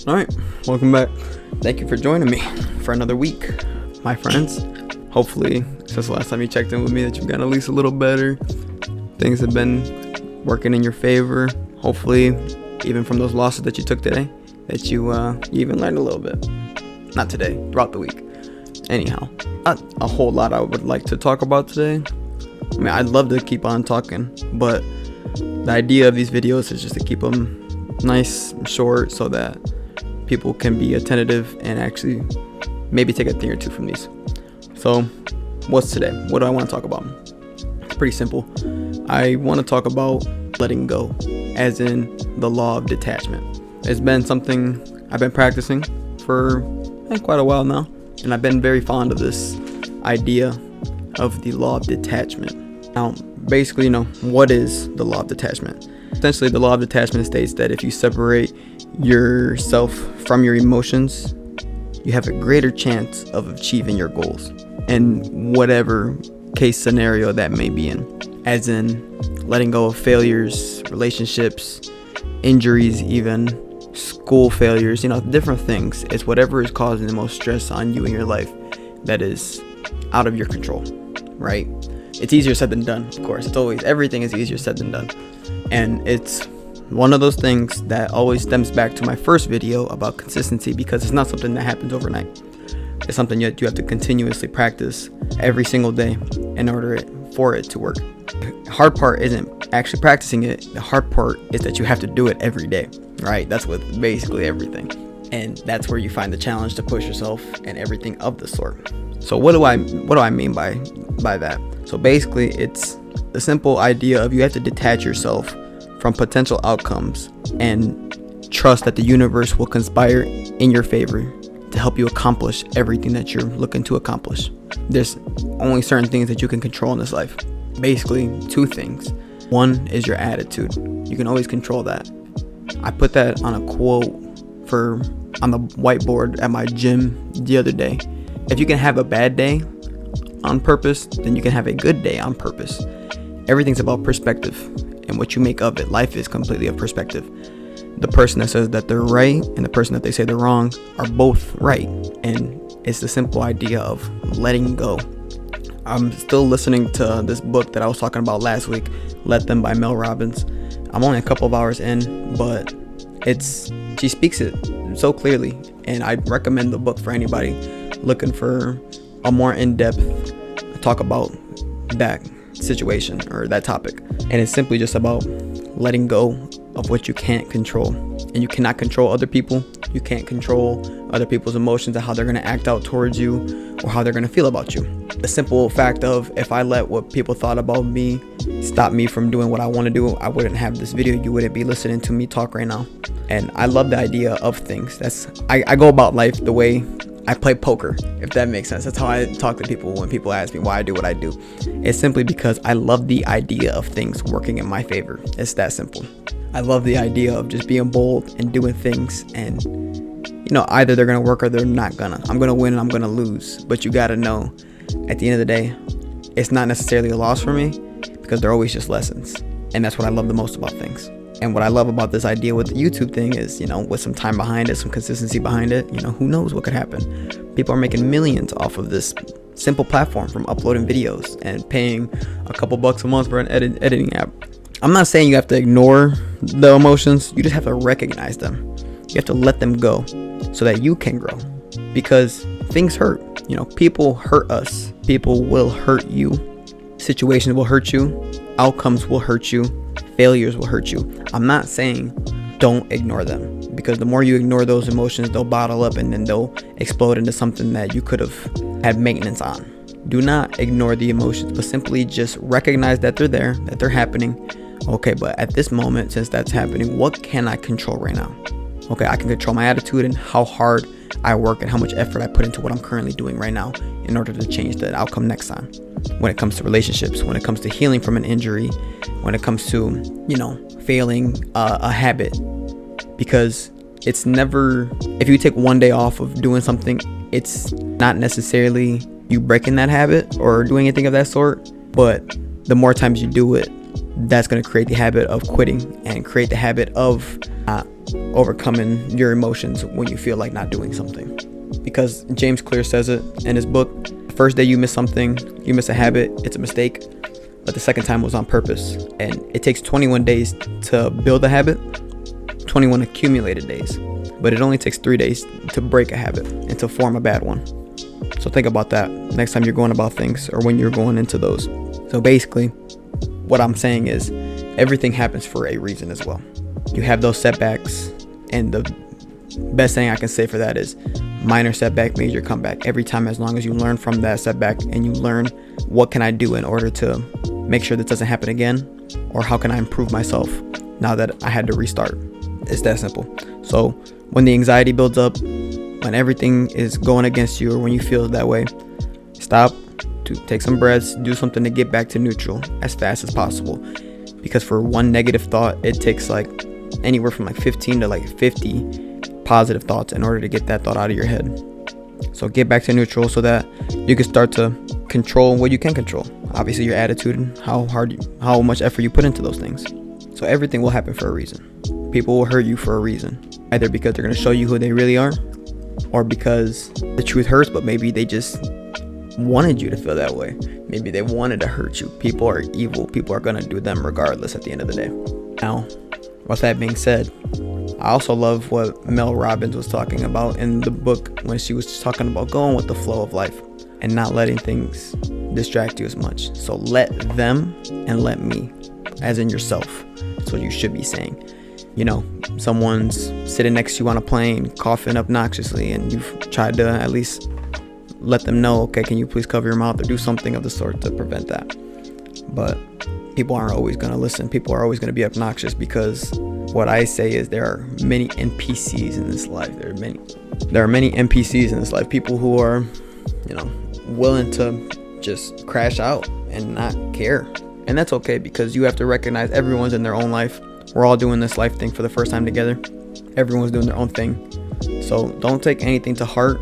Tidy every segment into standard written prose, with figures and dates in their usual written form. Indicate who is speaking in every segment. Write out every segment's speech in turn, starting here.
Speaker 1: All right, welcome back. Thank you for joining me for another week, my friends. Hopefully, since the last time you checked in with me, that you've gotten at least a little better. Things have been working in your favor. Hopefully, even from those losses that you took today, that you even learned a little bit. Not today, throughout the week. Anyhow, not a whole lot I would like to talk about today. I mean, I'd love to keep on talking, but the idea of these videos is just to keep them nice and short so that people can be attentive and actually maybe take a thing or two from these. So what's today? What do I want to talk about? It's pretty simple. I want to talk about letting go, as in the law of detachment. It's been something I've been practicing for quite a while now, and I've been very fond of this idea of the law of detachment. Now, basically, what is the law of detachment? Essentially, the law of detachment states that if you separate yourself from your emotions, you have a greater chance of achieving your goals in whatever case scenario that may be in, as in letting go of failures, relationships, injuries, even school failures, different things. It's whatever is causing the most stress on you in your life that is out of your control, right? It's easier said than done, of course. Everything is easier said than done. And it's one of those things that always stems back to my first video about consistency, because it's not something that happens overnight. It's something that you have to continuously practice every single day in order for it to work. The hard part isn't actually practicing it. The hard part is that you have to do it every day, right? That's with basically everything. And that's where you find the challenge to push yourself and everything of the sort. So what do I mean by that? So basically, it's the simple idea of you have to detach yourself from potential outcomes and trust that the universe will conspire in your favor to help you accomplish everything that you're looking to accomplish. There's only certain things that you can control in this life. Basically, two things. One is your attitude. You can always control that. I put that on a quote on the whiteboard at my gym the other day. If you can have a bad day on purpose, then you can have a good day on purpose. Everything's about perspective and what you make of it. Life is completely a perspective. The person that says that they're right and the person that they say they're wrong are both right. And it's the simple idea of letting go. I'm still listening to this book that I was talking about last week, Let Them by Mel Robbins. I'm only a couple of hours in, but she speaks it so clearly, and I'd recommend the book for anybody looking for a more in-depth talk about that situation or that topic. And it's simply just about letting go of what you can't control. And you cannot control other people. You can't control other people's emotions and how they're going to act out towards you or how they're going to feel about you. The simple fact of, if I let what people thought about me stop me from doing what I want to do, I wouldn't have this video. You wouldn't be listening to me talk right now. And I love the idea of things. I go about life the way I play poker, if that makes sense. That's how I talk to people when people ask me why I do what I do. It's simply because I love the idea of things working in my favor. It's that simple. I love the idea of just being bold and doing things, and either they're gonna work or they're not gonna. I'm gonna win and I'm gonna lose, but you gotta know at the end of the day, it's not necessarily a loss for me, because they're always just lessons. And that's what I love the most about things. And what I love about this idea with the YouTube thing is, with some time behind it, some consistency behind it, who knows what could happen. People are making millions off of this simple platform from uploading videos and paying a couple bucks a month for an editing app. I'm not saying you have to ignore the emotions. You just have to recognize them. You have to let them go so that you can grow, because things hurt. People hurt us. People will hurt you. Situations will hurt you. Outcomes will hurt you. Failures will hurt you. I'm not saying don't ignore them, because the more you ignore those emotions, they'll bottle up and then they'll explode into something that you could have had maintenance on. Do not ignore the emotions, but simply just recognize that they're there, that they're happening. Okay, but at this moment, since that's happening, what can I control right now? Okay, I can control my attitude and how hard I work and how much effort I put into what I'm currently doing right now in order to change the outcome next time. When it comes to relationships, when it comes to healing from an injury, when it comes to, failing a habit, because it's never, if you take one day off of doing something, it's not necessarily you breaking that habit or doing anything of that sort, but the more times you do it, that's going to create the habit of quitting and create the habit of overcoming your emotions when you feel like not doing something. Because James Clear says it in his book, the first day you miss something, you miss a habit, it's a mistake, but the second time was on purpose. And it takes 21 days to build a habit, 21 accumulated days, but it only takes 3 days to break a habit and to form a bad one. So think about that next time you're going about things, or when you're going into those. So basically, what I'm saying is everything happens for a reason as well. You have those setbacks, and the best thing I can say for that is minor setback, major comeback. Every time, as long as you learn from that setback and you learn what can I do in order to make sure this doesn't happen again, or how can I improve myself now that I had to restart. It's that simple. So when the anxiety builds up, when everything is going against you, or when you feel that way, stop, to take some breaths, do something to get back to neutral as fast as possible. Because for one negative thought, it takes like anywhere from like 15 to like 50 positive thoughts in order to get that thought out of your head. So get back to neutral so that you can start to control what you can control. Obviously your attitude and how much effort you put into those things. So everything will happen for a reason. People will hurt you for a reason, either because they're going to show you who they really are, or because the truth hurts, but maybe they just wanted you to feel that way. Maybe they wanted to hurt you. People are evil. People are going to do them regardless at the end of the day. Now, with that being said, I also love what Mel Robbins was talking about in the book when she was talking about going with the flow of life and not letting things distract you as much. So let them and let me, as in yourself. That's what you should be saying. You know, someone's sitting next to you on a plane, coughing obnoxiously, and you've tried to at least let them know, okay, can you please cover your mouth, or do something of the sort to prevent that. But people aren't always going to listen. People are always going to be obnoxious, because what I say is there are many NPCs in this life. There are many NPCs in this life. People who are, willing to just crash out and not care. And that's okay, because you have to recognize everyone's in their own life. We're all doing this life thing for the first time together. Everyone's doing their own thing. So don't take anything to heart,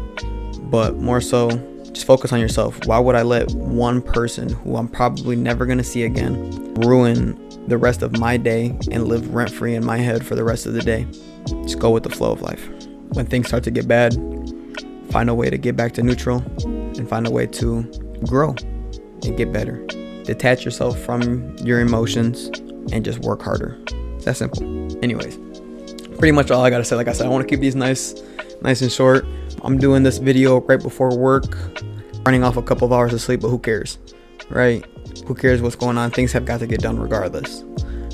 Speaker 1: but more so just focus on yourself. Why would I let one person who I'm probably never going to see again ruin the rest of my day and live rent-free in my head for the rest of the day? Just go with the flow of life. When things start to get bad, find a way to get back to neutral and find a way to grow and get better. Detach yourself from your emotions and just work harder. It's that simple. Anyways, pretty much all I gotta say. Like I said, I want to keep these nice and short. I'm doing this video right before work, running off a couple of hours of sleep, but who cares, right? Who cares what's going on? Things have got to get done regardless.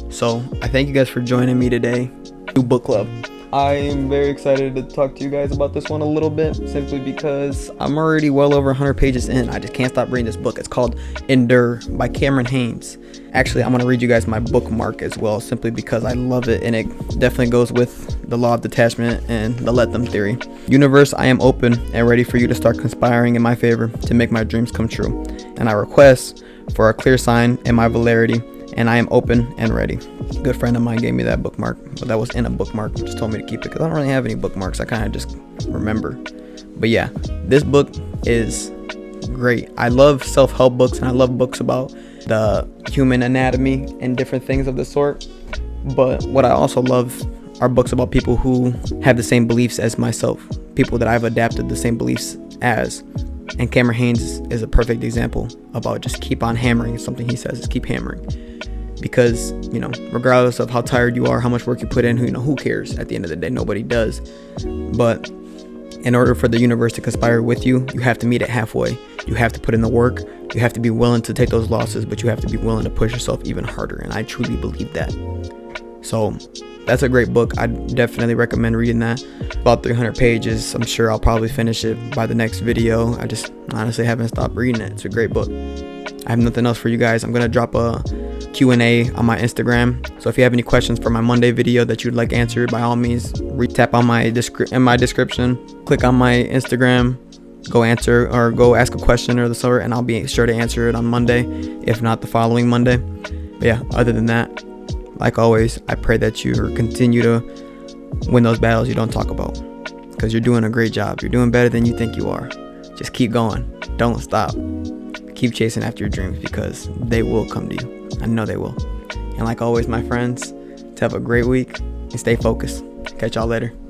Speaker 1: So I thank you guys for joining me today. New book club. I am very excited to talk to you guys about this one a little bit, simply because I'm already well over 100 pages in. I just can't stop reading this book. It's called Endure by Cameron Haynes. Actually, I'm going to read you guys my bookmark as well, simply because I love it, and it definitely goes with the law of detachment and the let them theory. Universe, I am open and ready for you to start conspiring in my favor to make my dreams come true. And I request for a clear sign in my validity, and I am open and ready. A good friend of mine gave me that bookmark, but that was in a bookmark. Just told me to keep it because I don't really have any bookmarks. I kind of just remember. But yeah, this book is great. I love self-help books, and I love books about the human anatomy and different things of the sort. But what I also love are books about people who have the same beliefs as myself, people that I've adapted the same beliefs as. And Cameron Haynes is a perfect example about just keep on hammering. Something he says is keep hammering. Because, regardless of how tired you are, how much work you put in, who cares? At the end of the day, nobody does. But in order for the universe to conspire with you, you have to meet it halfway. You have to put in the work. You have to be willing to take those losses, but you have to be willing to push yourself even harder. And I truly believe that. So that's a great book. I definitely recommend reading that. About 300 pages. I'm sure I'll probably finish it by the next video. I just honestly haven't stopped reading it. It's a great book. I have nothing else for you guys. I'm going to drop a Q&A on my Instagram. So if you have any questions for my Monday video that you'd like answered, by all means, tap on my description, click on my Instagram, go answer or go ask a question or the sort, and I'll be sure to answer it on Monday, if not the following Monday. But yeah, other than that, like always, I pray that you continue to win those battles you don't talk about, because you're doing a great job. You're doing better than you think you are. Just keep going. Don't stop. Keep chasing after your dreams, because they will come to you. I know they will. And like always, my friends, to have a great week and stay focused. Catch y'all later.